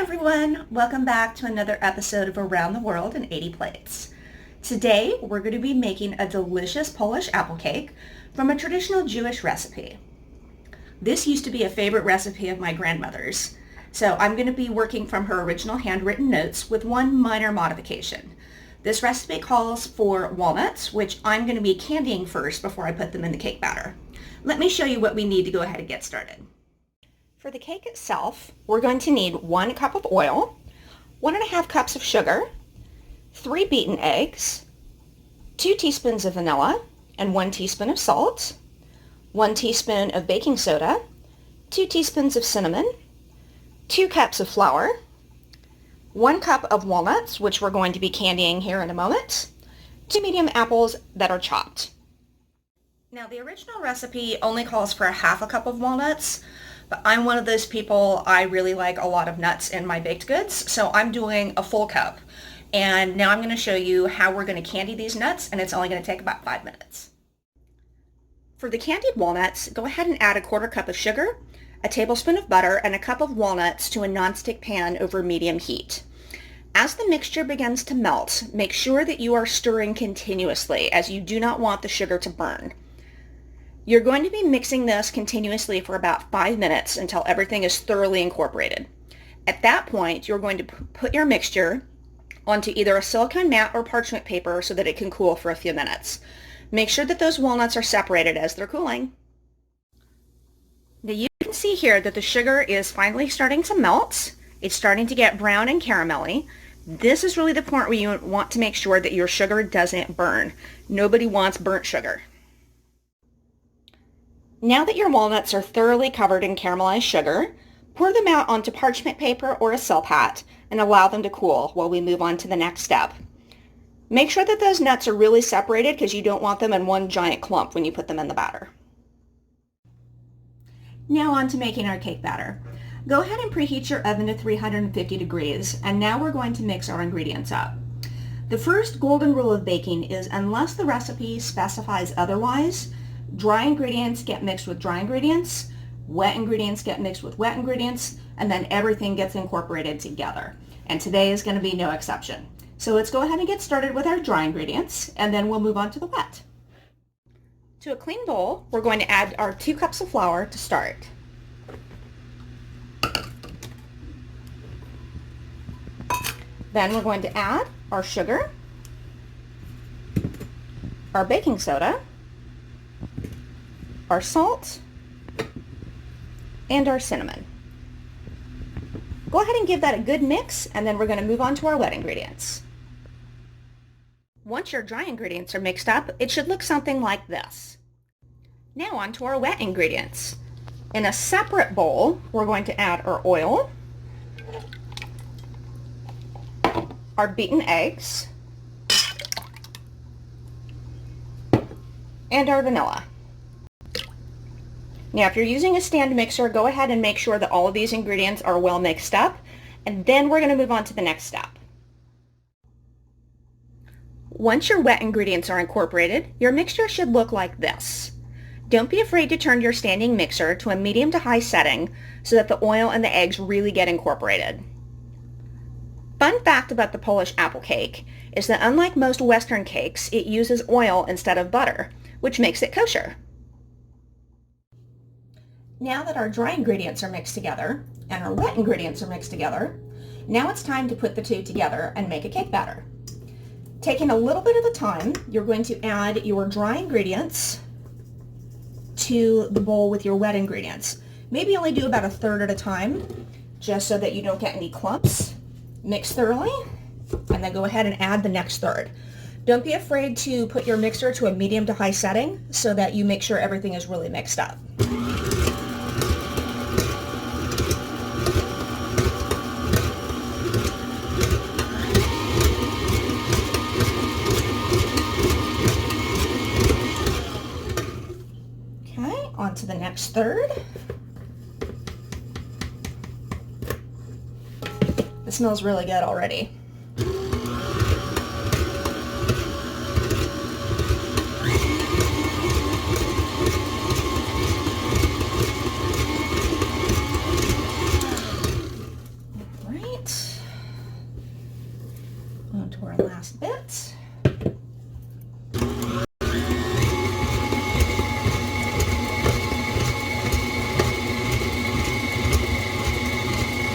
everyone, welcome back to another episode of Around the World in 80 Plates. Today we're going to be making a delicious Polish apple cake from a traditional Jewish recipe. This used to be a favorite recipe of my grandmother's, so I'm going to be working from her original handwritten notes with one minor modification. This recipe calls for walnuts, which I'm going to be candying first before I put them in the cake batter. Let me show you what we need to go ahead and get started. For the cake itself, we're going to need 1 cup of oil, 1.5 cups of sugar, 3 beaten eggs, 2 teaspoons of vanilla, and 1 teaspoon of salt, 1 teaspoon of baking soda, 2 teaspoons of cinnamon, 2 cups of flour, 1 cup of walnuts, which we're going to be candying here in a moment, 2 medium apples that are chopped. Now the original recipe only calls for 1/2 cup of walnuts, but I'm one of those people, I really like a lot of nuts in my baked goods, so I'm doing a full cup. And now I'm going to show you how we're going to candy these nuts, and it's only going to take about 5 minutes. For the candied walnuts, go ahead and add 1/4 cup of sugar, a tablespoon of butter, and a cup of walnuts to a nonstick pan over medium heat. As the mixture begins to melt, make sure that you are stirring continuously, as you do not want the sugar to burn. You're going to be mixing this continuously for about 5 minutes until everything is thoroughly incorporated. At that point, you're going to put your mixture onto either a silicone mat or parchment paper so that it can cool for a few minutes. Make sure that those walnuts are separated as they're cooling. Now you can see here that the sugar is finally starting to melt. It's starting to get brown and caramelly. This is really the point where you want to make sure that your sugar doesn't burn. Nobody wants burnt sugar. Now that your walnuts are thoroughly covered in caramelized sugar, pour them out onto parchment paper or a silpat and allow them to cool while we move on to the next step. Make sure that those nuts are really separated because you don't want them in one giant clump when you put them in the batter. Now on to making our cake batter. Go ahead and preheat your oven to 350 degrees, and now we're going to mix our ingredients up. The first golden rule of baking is unless the recipe specifies otherwise, dry ingredients get mixed with dry ingredients, wet ingredients get mixed with wet ingredients, and then everything gets incorporated together. And today is going to be no exception. So let's go ahead and get started with our dry ingredients, and then we'll move on to the wet. To a clean bowl, we're going to add our 2 cups of flour to start. Then we're going to add our sugar, our baking soda, our salt, and our cinnamon. Go ahead and give that a good mix, and then we're going to move on to our wet ingredients. Once your dry ingredients are mixed up, it should look something like this. Now on to our wet ingredients. In a separate bowl, we're going to add our oil, our beaten eggs, and our vanilla. Now, if you're using a stand mixer, go ahead and make sure that all of these ingredients are well mixed up, and then we're going to move on to the next step. Once your wet ingredients are incorporated, your mixture should look like this. Don't be afraid to turn your standing mixer to a medium to high setting so that the oil and the eggs really get incorporated. Fun fact about the Polish apple cake is that unlike most Western cakes, it uses oil instead of butter, which makes it kosher. Now that our dry ingredients are mixed together and our wet ingredients are mixed together, now it's time to put the two together and make a cake batter. Taking a little bit at a time, you're going to add your dry ingredients to the bowl with your wet ingredients. Maybe only do about 1/3 at a time, just so that you don't get any clumps. Mix thoroughly, and then go ahead and add the next third. Don't be afraid to put your mixer to a medium to high setting so that you make sure everything is really mixed up. On to the next third. It smells really good already. All right. to our last bit.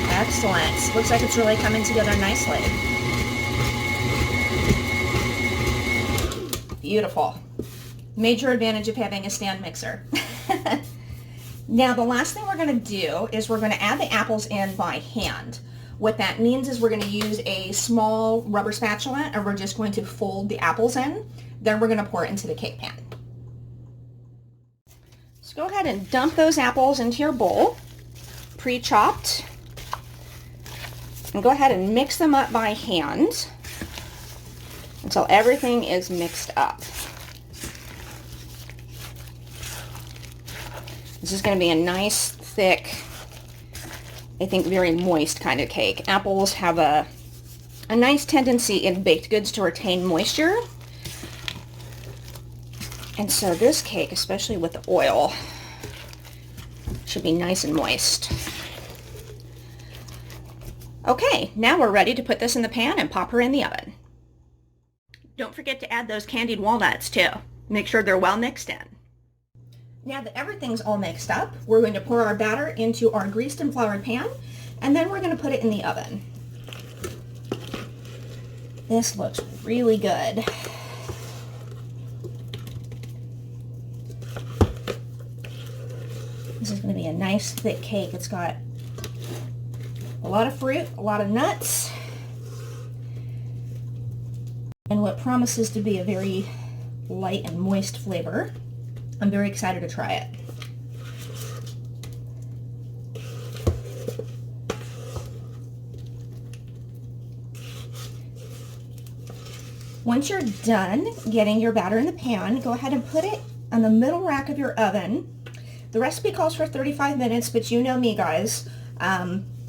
Excellent. Looks like it's really coming together nicely. Beautiful. Major advantage of having a stand mixer. Now the last thing we're going to do is we're going to add the apples in by hand. What that means is we're going to use a small rubber spatula and we're just going to fold the apples in. Then we're going to pour it into the cake pan. So go ahead and dump those apples into your bowl, pre-chopped. And go ahead and mix them up by hand until everything is mixed up. This is going to be a nice, thick, I think very moist kind of cake. Apples have a nice tendency in baked goods to retain moisture. And so this cake, especially with the oil, should be nice and moist. Okay, now we're ready to put this in the pan and pop her in the oven. Don't forget to add those candied walnuts too. Make sure they're well mixed in. Now that everything's all mixed up, we're going to pour our batter into our greased and floured pan, and then we're going to put it in the oven. This looks really good. This is going to be a nice thick cake. It's got a lot of fruit, a lot of nuts, and what promises to be a very light and moist flavor. I'm very excited to try it. Once you're done getting your batter in the pan, go ahead and put it on the middle rack of your oven. The recipe calls for 35 minutes, but you know me, guys.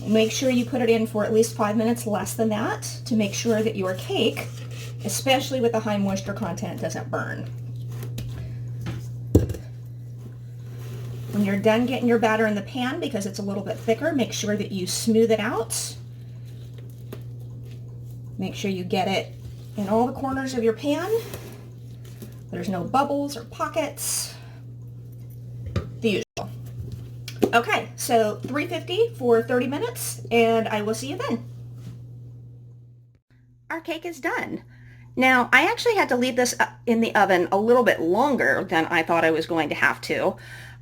Make sure you put it in for at least 5 minutes less than that to make sure that your cake, especially with the high moisture content, doesn't burn. When you're done getting your batter in the pan, because it's a little bit thicker, make sure that you smooth it out. Make sure you get it in all the corners of your pan. There's no bubbles or pockets. The usual. Okay, so 350 for 30 minutes, and I will see you then. Our cake is done. Now, I actually had to leave this in the oven a little bit longer than I thought I was going to have to.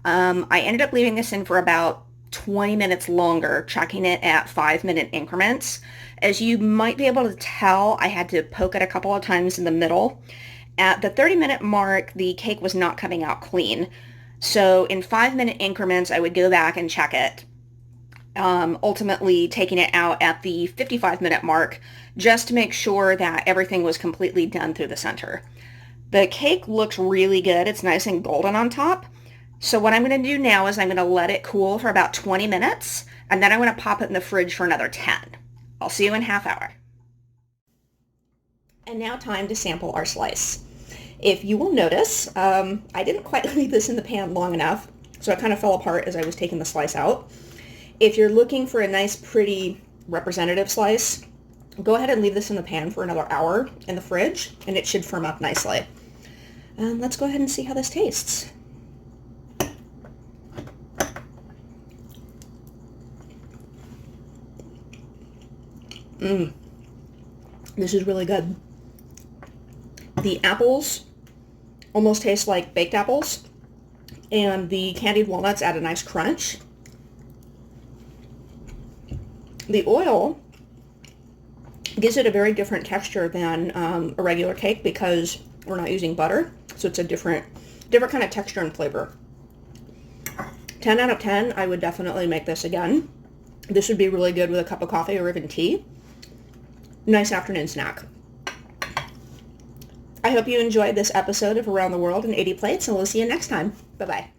I ended up leaving this in for about 20 minutes longer, checking it at 5-minute increments. As you might be able to tell, I had to poke it a couple of times in the middle. At the 30-minute mark, the cake was not coming out clean. So in 5-minute increments, I would go back and check it, ultimately taking it out at the 55-minute mark just to make sure that everything was completely done through the center. The cake looks really good. It's nice and golden on top. So what I'm going to do now is I'm going to let it cool for about 20 minutes, and then I'm going to pop it in the fridge for another 10. I'll see you in half hour. And now time to sample our slice. If you will notice, I didn't quite leave this in the pan long enough, so it kind of fell apart as I was taking the slice out. If you're looking for a nice, pretty, representative slice, go ahead and leave this in the pan for another hour in the fridge, and it should firm up nicely. Let's go ahead and see how this tastes. This is really good. The apples almost taste like baked apples, and the candied walnuts add a nice crunch. The oil gives it a very different texture than a regular cake because we're not using butter, so it's a different kind of texture and flavor. 10 out of 10, I would definitely make this again. This would be really good with a cup of coffee or even tea. Nice afternoon snack. I hope you enjoyed this episode of Around the World in 80 Plates, and we'll see you next time. Bye-bye.